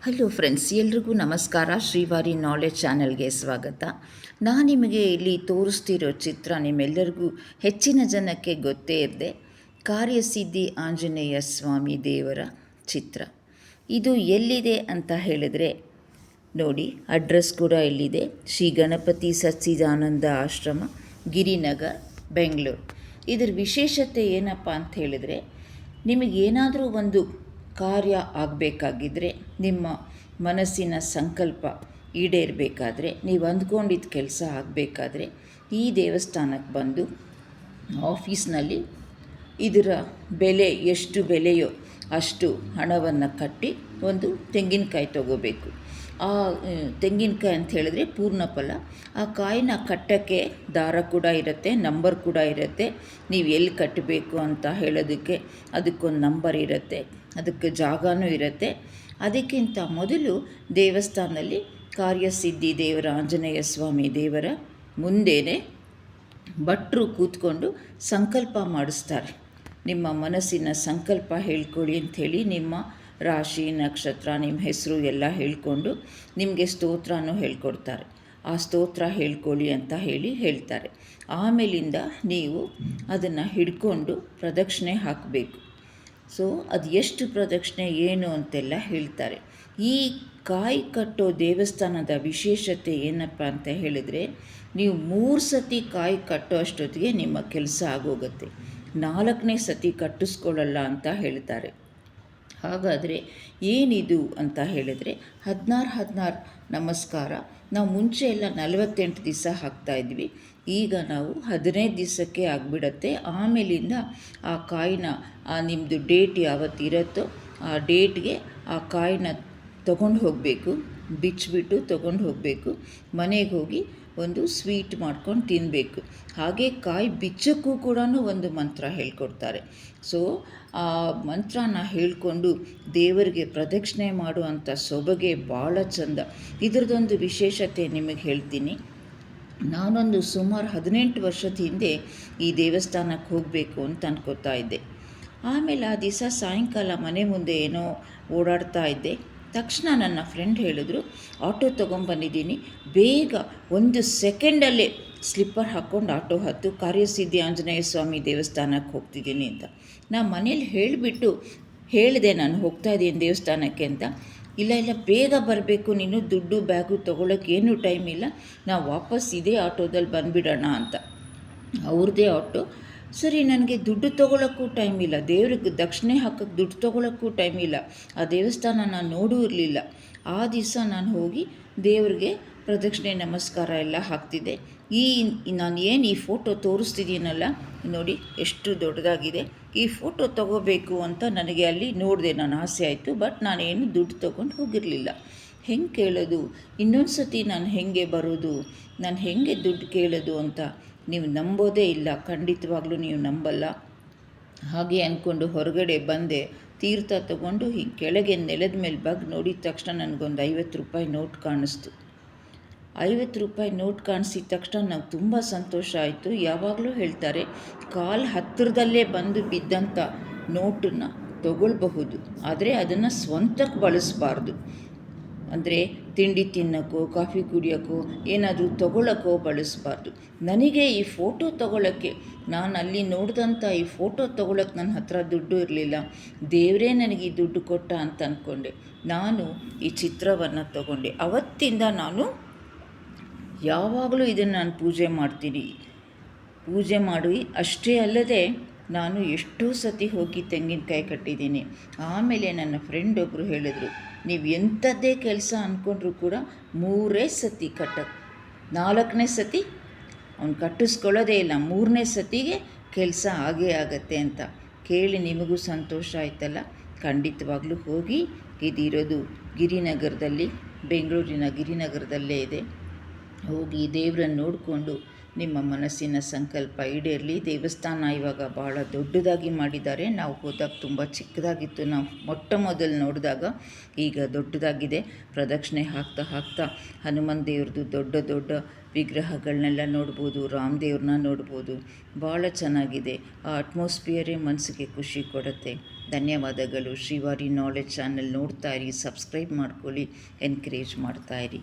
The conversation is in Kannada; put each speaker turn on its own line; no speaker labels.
ಹಲೋ ಫ್ರೆಂಡ್ಸ್, ಎಲ್ರಿಗೂ ನಮಸ್ಕಾರ. ಶ್ರೀವಾರಿ ನಾಲೆಡ್ಜ್ ಚಾನಲ್ಗೆ ಸ್ವಾಗತ. ನಾನು ನಿಮಗೆ ಇಲ್ಲಿ ತೋರಿಸ್ತಿರೋ ಚಿತ್ರ ನಿಮ್ಮೆಲ್ಲರಿಗೂ ಹೆಚ್ಚಿನ ಜನಕ್ಕೆ ಗೊತ್ತೇ ಇರದೆ ಕಾರ್ಯಸಿದ್ಧಿ ಆಂಜನೇಯ ಸ್ವಾಮಿ ದೇವರ ಚಿತ್ರ. ಇದು ಎಲ್ಲಿದೆ ಅಂತ ಹೇಳಿದರೆ ನೋಡಿ, ಅಡ್ರೆಸ್ ಕೂಡ ಇಲ್ಲಿದೆ. ಶ್ರೀ ಗಣಪತಿ ಸಚ್ಚಿದಾನಂದ ಆಶ್ರಮ, ಗಿರಿನಗರ್, ಬೆಂಗಳೂರು. ಇದರ ವಿಶೇಷತೆ ಏನಪ್ಪ ಅಂತ ಹೇಳಿದರೆ, ನಿಮಗೇನಾದರೂ ಒಂದು ಕಾರ್ಯ ಆಗಬೇಕಾಗಿದ್ದರೆ, ನಿಮ್ಮ ಮನಸ್ಸಿನ ಸಂಕಲ್ಪ ಈಡೇರಬೇಕಾದ್ರೆ, ನೀವು ಅಂದ್ಕೊಂಡಿದ್ದ ಕೆಲಸ ಆಗಬೇಕಾದ್ರೆ ಈ ದೇವಸ್ಥಾನಕ್ಕೆ ಬಂದು ಆಫೀಸ್ನಲ್ಲಿ ಇದರ ಬೆಲೆ ಎಷ್ಟು ಬೆಲೆಯೋ ಅಷ್ಟು ಹಣವನ್ನು ಕಟ್ಟಿ ಒಂದು ತೆಂಗಿನಕಾಯಿ ತೊಗೋಬೇಕು. ಆ ತೆಂಗಿನಕಾಯಿ ಅಂತ ಹೇಳಿದ್ರೆ ಪೂರ್ಣ ಫಲ. ಆ ಕಾಯಿನ ಕಟ್ಟೋಕ್ಕೆ ದಾರ ಕೂಡ ಇರುತ್ತೆ, ನಂಬರ್ ಕೂಡ ಇರುತ್ತೆ. ನೀವು ಎಲ್ಲಿ ಕಟ್ಟಬೇಕು ಅಂತ ಹೇಳೋದಕ್ಕೆ ಅದಕ್ಕೊಂದು ನಂಬರ್ ಇರುತ್ತೆ, ಅದಕ್ಕೆ ಜಾಗನೂ ಇರುತ್ತೆ. ಅದಕ್ಕಿಂತ ಮೊದಲು ದೇವಸ್ಥಾನದಲ್ಲಿ ಕಾರ್ಯಸಿದ್ಧಿ ದೇವರ ಆಂಜನೇಯ ಸ್ವಾಮಿ ದೇವರ ಮುಂದೆಯೇ ಭಟ್ರು ಕೂತ್ಕೊಂಡು ಸಂಕಲ್ಪ ಮಾಡಿಸ್ತಾರೆ. ನಿಮ್ಮ ಮನಸ್ಸಿನ ಸಂಕಲ್ಪ ಹೇಳ್ಕೊಳ್ಳಿ ಅಂಥೇಳಿ ನಿಮ್ಮ ರಾಶಿ, ನಕ್ಷತ್ರ, ನಿಮ್ಮ ಹೆಸರು ಎಲ್ಲ ಹೇಳ್ಕೊಂಡು ನಿಮಗೆ ಸ್ತೋತ್ರನೂ ಹೇಳ್ಕೊಡ್ತಾರೆ. ಆ ಸ್ತೋತ್ರ ಹೇಳ್ಕೊಳ್ಳಿ ಅಂತ ಹೇಳ್ತಾರೆ. ಆಮೇಲಿಂದ ನೀವು ಅದನ್ನು ಹಿಡ್ಕೊಂಡು ಪ್ರದಕ್ಷಿಣೆ ಹಾಕಬೇಕು. ಸೊ ಅದು ಎಷ್ಟು ಪ್ರದಕ್ಷಿಣೆ ಏನು ಅಂತೆಲ್ಲ ಹೇಳ್ತಾರೆ. ಈ ಕಾಯಿ ಕಟ್ಟೋ ದೇವಸ್ಥಾನದ ವಿಶೇಷತೆ ಏನಪ್ಪ ಅಂತ ಹೇಳಿದರೆ, ನೀವು 3 ಸತಿ ಕಾಯಿ ಕಟ್ಟೋ ಅಷ್ಟೊತ್ತಿಗೆ ನಿಮ್ಮ ಕೆಲಸ ಆಗೋಗುತ್ತೆ. 4ನೇ ಸತಿ ಕಟ್ಟಿಸ್ಕೊಳ್ಳಲ್ಲ ಅಂತ ಹೇಳ್ತಾರೆ. ಹಾಗಾದರೆ ಏನಿದು ಅಂತ ಹೇಳಿದರೆ 16 ನಮಸ್ಕಾರ. ನಾವು ಮುಂಚೆ ಎಲ್ಲ 48 ದಿವಸ ಹಾಕ್ತಾಯಿದ್ವಿ. ಈಗ ನಾವು 15 ದಿವಸಕ್ಕೆ ಆಗಿಬಿಡತ್ತೆ. ಆಮೇಲಿಂದ ಆ ಕಾಯಿನ ನಿಮ್ಮದು ಡೇಟ್ ಯಾವತ್ತಿರುತ್ತೋ ಆ ಡೇಟ್ಗೆ ಆ ಕಾಯಿನ ತೊಗೊಂಡು ಹೋಗಬೇಕು. ಬಿಚ್ಚಿಬಿಟ್ಟು ತೊಗೊಂಡು ಹೋಗಬೇಕು. ಮನೆಗೆ ಹೋಗಿ ಒಂದು ಸ್ವೀಟ್ ಮಾಡ್ಕೊಂಡು ತಿನ್ನಬೇಕು. ಹಾಗೆ ಕಾಯಿ ಬಿಚ್ಚಕ್ಕೂ ಕೂಡ ಒಂದು ಮಂತ್ರ ಹೇಳ್ಕೊಡ್ತಾರೆ. ಸೊ ಆ ಮಂತ್ರನ ಹೇಳಿಕೊಂಡು ದೇವರಿಗೆ ಪ್ರದಕ್ಷಿಣೆ ಮಾಡುವಂಥ ಸೊಬಗೆ ಭಾಳ ಚಂದ. ಇದರದೊಂದು ವಿಶೇಷತೆ ನಿಮಗೆ ಹೇಳ್ತೀನಿ. ನಾನೊಂದು ಸುಮಾರು 18 ವರ್ಷದ ಹಿಂದೆ ಈ ದೇವಸ್ಥಾನಕ್ಕೆ ಹೋಗಬೇಕು ಅಂತ ಅನ್ಕೋತಾ ಇದ್ದೆ. ಆಮೇಲೆ ಆ ದಿವಸ ಸಾಯಂಕಾಲ ಮನೆ ಮುಂದೆ ಏನೋ ಓಡಾಡ್ತಾ ಇದ್ದೆ. ತಕ್ಷಣ ನನ್ನ ಫ್ರೆಂಡ್ ಹೇಳಿದ್ರು, ಆಟೋ ತೊಗೊಂಬಂದಿದ್ದೀನಿ, ಬೇಗ 1 ಸೆಕೆಂಡಲ್ಲೇ ಸ್ಲಿಪ್ಪರ್ ಹಾಕ್ಕೊಂಡು ಆಟೋ ಹತ್ತು, ಕಾರ್ಯಸಿದ್ಧಿ ಆಂಜನೇಯ ಸ್ವಾಮಿ ದೇವಸ್ಥಾನಕ್ಕೆ ಹೋಗ್ತಿದ್ದೀನಿ ಅಂತ. ನಾನು ಮನೇಲಿ ಹೇಳಿದೆ ನಾನು ಹೋಗ್ತಾ ಇದ್ದೀನಿ ದೇವಸ್ಥಾನಕ್ಕೆ ಅಂತ. ಇಲ್ಲ ಬೇಗ ಬರಬೇಕು ನೀನು, ದುಡ್ಡು ಬ್ಯಾಗು ತೊಗೊಳಕ್ಕೆ ಏನೂ ಟೈಮ್ ಇಲ್ಲ, ನಾವು ವಾಪಸ್ ಇದೇ ಆಟೋದಲ್ಲಿ ಬಂದುಬಿಡೋಣ ಅಂತ. ಅವ್ರದ್ದೇ ಆಟೋ. ಸರಿ, ನನಗೆ ದುಡ್ಡು ತೊಗೊಳಕ್ಕೂ ಟೈಮ್ ಇಲ್ಲ, ದೇವ್ರಿಗೆ ದಕ್ಷಿಣೆ ಹಾಕೋಕ್ಕೆ ದುಡ್ಡು ತೊಗೊಳಕ್ಕೂ ಟೈಮ್ ಇಲ್ಲ. ಆ ದೇವಸ್ಥಾನ ನಾನು ನೋಡೂ ಇರಲಿಲ್ಲ. ಆ ದಿವಸ ನಾನು ಹೋಗಿ ದೇವ್ರಿಗೆ ಪ್ರದಕ್ಷಿಣೆ ನಮಸ್ಕಾರ ಎಲ್ಲ ಹಾಕ್ತಿದ್ದೆ. ನಾನು ಈ ಫೋಟೋ ತೋರಿಸ್ತಿದ್ದೀನಲ್ಲ ನೋಡಿ, ಎಷ್ಟು ದೊಡ್ಡದಾಗಿದೆ. ಈ ಫೋಟೋ ತೊಗೋಬೇಕು ಅಂತ ನನಗೆ ಅಲ್ಲಿ ನೋಡಿದೆ, ನಾನು ಆಸೆ ಆಯಿತು. ಬಟ್ ನಾನೇನು ದುಡ್ಡು ತೊಗೊಂಡು ಹೋಗಿರಲಿಲ್ಲ. ಹೆಂಗೆ ಕೇಳೋದು, ಇನ್ನೊಂದು ಸತಿ ನಾನು ಹೇಗೆ ಬರೋದು, ನಾನು ಹೇಗೆ ದುಡ್ಡು ಕೇಳೋದು ಅಂತ ನೀವು ನಂಬೋದೇ ಇಲ್ಲ. ಖಂಡಿತವಾಗ್ಲೂ ನೀವು ನಂಬಲ್ಲ. ಹಾಗೆ ಅಂದ್ಕೊಂಡು ಹೊರಗಡೆ ಬಂದೆ. ತೀರ್ಥ ತಗೊಂಡು ಹೀಗೆ ಕೆಳಗೆ ನೆಲದ ಮೇಲೆ ಬಗ್ಗಿ ನೋಡಿದ ತಕ್ಷಣ ನನಗೊಂದು 50 ರೂಪಾಯಿ ನೋಟ್ ಕಾಣಿಸ್ತು. 50 ರೂಪಾಯಿ ನೋಟ್ ಕಾಣಿಸಿದ ತಕ್ಷಣ ನಂಗೆ ತುಂಬ ಸಂತೋಷ ಆಯಿತು. ಯಾವಾಗಲೂ ಹೇಳ್ತಾರೆ, ಕಾಲು ಹತ್ತಿರದಲ್ಲೇ ಬಂದು ಬಿದ್ದಂಥ ನೋಟನ್ನು ತಗೊಳ್ಬಹುದು, ಆದರೆ ಅದನ್ನು ಸ್ವಂತಕ್ಕೆ ಬಳಸಬಾರ್ದು. ಅಂದರೆ ತಿಂಡಿ ತಿನ್ನೋಕ್ಕೋ, ಕಾಫಿ ಕುಡಿಯೋಕ್ಕೋ, ಏನಾದರೂ ತೊಗೊಳಕ್ಕೋ ಬಳಸಬಾರ್ದು. ನನಗೆ ಈ ಫೋಟೋ ತೊಗೊಳಕ್ಕೆ, ನಾನು ಅಲ್ಲಿ ನೋಡಿದಂಥ ಈ ಫೋಟೋ ತೊಗೊಳಕ್ಕೆ ನನ್ನ ಹತ್ರ ದುಡ್ಡು ಇರಲಿಲ್ಲ. ದೇವರೇ ನನಗೆ ಈ ದುಡ್ಡು ಕೊಟ್ಟ ಅಂತ ಅಂದ್ಕೊಂಡೆ. ನಾನು ಈ ಚಿತ್ರವನ್ನು ತೊಗೊಂಡೆ. ಅವತ್ತಿಂದ ನಾನು ಯಾವಾಗಲೂ ಇದನ್ನು ನಾನು ಪೂಜೆ ಮಾಡ್ತೀನಿ. ಪೂಜೆ ಮಾಡಿ ಅಷ್ಟೇ ಅಲ್ಲದೆ ನಾನು ಎಷ್ಟೋ ಸತಿ ಹೋಗಿ ತೆಂಗಿನಕಾಯಿ ಕಟ್ಟಿದ್ದೀನಿ. ಆಮೇಲೆ ನನ್ನ ಫ್ರೆಂಡ್ ಒಬ್ಬರು ಹೇಳಿದ್ರು, ನೀವು ಎಂಥದ್ದೇ ಕೆಲಸ ಅಂದ್ಕೊಂಡ್ರೂ ಕೂಡ 3 ಸತಿ 4ನೇ ಸತಿ ಅವ್ನು ಕಟ್ಟಿಸ್ಕೊಳ್ಳೋದೇ ಇಲ್ಲ, 3ನೇ ಸತಿಗೆ ಕೆಲಸ ಆಗೇ ಆಗತ್ತೆ ಅಂತ ಕೇಳಿ ನಿಮಗೂ ಸಂತೋಷ ಆಯ್ತಲ್ಲ. ಖಂಡಿತವಾಗ್ಲೂ ಹೋಗಿ. ಇದಿರೋದು ಗಿರಿನಗರದಲ್ಲಿ, ಬೆಂಗಳೂರಿನ ಗಿರಿನಗರದಲ್ಲೇ ಇದೆ. ಹೋಗಿ ದೇವರನ್ನು ನೋಡಿಕೊಂಡು ನಿಮ್ಮ ಮನಸ್ಸಿನ ಸಂಕಲ್ಪ ಈಡೇರಲಿ. ದೇವಸ್ಥಾನ ಇವಾಗ ಭಾಳ ದೊಡ್ಡದಾಗಿ ಮಾಡಿದ್ದಾರೆ. ನಾವು ಹೋದಾಗ ತುಂಬ ಚಿಕ್ಕದಾಗಿತ್ತು. ನಾವು ಮೊದಲು ನೋಡಿದಾಗ ಈಗ ದೊಡ್ಡದಾಗಿದೆ. ಪ್ರದಕ್ಷಿಣೆ ಹಾಕ್ತಾ ಹನುಮನ್ ದೇವ್ರದ್ದು ದೊಡ್ಡ ವಿಗ್ರಹಗಳನ್ನೆಲ್ಲ ನೋಡ್ಬೋದು, ರಾಮದೇವ್ರನ್ನ ನೋಡ್ಬೋದು. ಭಾಳ ಚೆನ್ನಾಗಿದೆ. ಆ ಅಟ್ಮಾಸ್ಫಿಯರೇ ಮನಸ್ಸಿಗೆ ಖುಷಿ ಕೊಡುತ್ತೆ. ಧನ್ಯವಾದಗಳು. ಶ್ರೀವಾರಿ ನಾಲೆಡ್ಜ್ ಚಾನಲ್ ನೋಡ್ತಾ ಇರಿ, ಸಬ್ಸ್ಕ್ರೈಬ್ ಮಾಡ್ಕೊಳ್ಳಿ, ಎನ್ಕರೇಜ್ ಮಾಡ್ತಾಯಿರಿ.